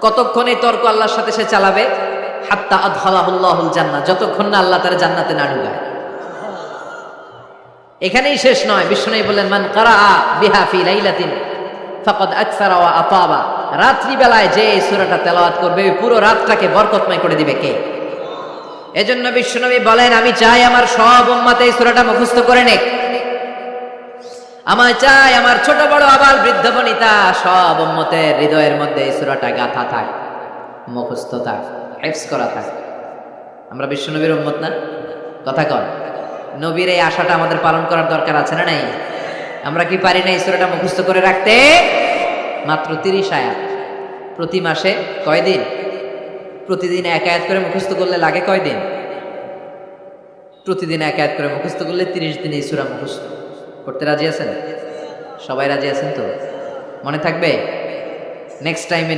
কতক্ষণ এই তর্ক আল্লাহর সাথে সে চালাবে? হাত্তা আদখালাহুল্লাহুল জান্নাহ, যতক্ষণ না আল্লাহ তার জান্নাতে না ঢুকায়। এখানেই শেষ নয়, বিষ্ণু বললেন মান কারাআ বিহা ফি লাইলাতিন ফাকাদ আকসারা ওয়া আতাবা, রাত্রি বেলায় যে এই সূরাটা তেলাওয়াত করবে ওই পুরো রাতটাকে বরকতময় করে দিবে কে? এজন্য বিশ্বনবী বলেন আমি চাই আমার সব উম্মত এই সূরাটা মুখস্থ করে নেক। আমার চাই আমার ছোট বড় আবাল বৃদ্ধ বনিতা সব উম্মতের হৃদয়ের মধ্যে এই সূরাটা গাঁথা থাক, মুখস্থ থাক, হিফজ করা থাক। আমরা বিশ্বনবীর উম্মত না? কথা কন। নবীর এই আশাটা আমাদের পালন করার দরকার আছে না নাই? আমরা কি পারি না এই সূরাটা মুখস্থ করে রাখতে? মাত্র 30 আয়াত, প্রতি মাসে কয় দিন? প্রতিদিন এক আয়াত করে মুখস্থ করলে লাগে কয় দিন? প্রতিদিন এক আয়াত করে মুখস্থ করলে 30 দিনে এই সূরা মুখস্থ করতে রাজি আছেন? সবাই রাজি আছেন তো? মনে থাকবে নেক্সট টাইমে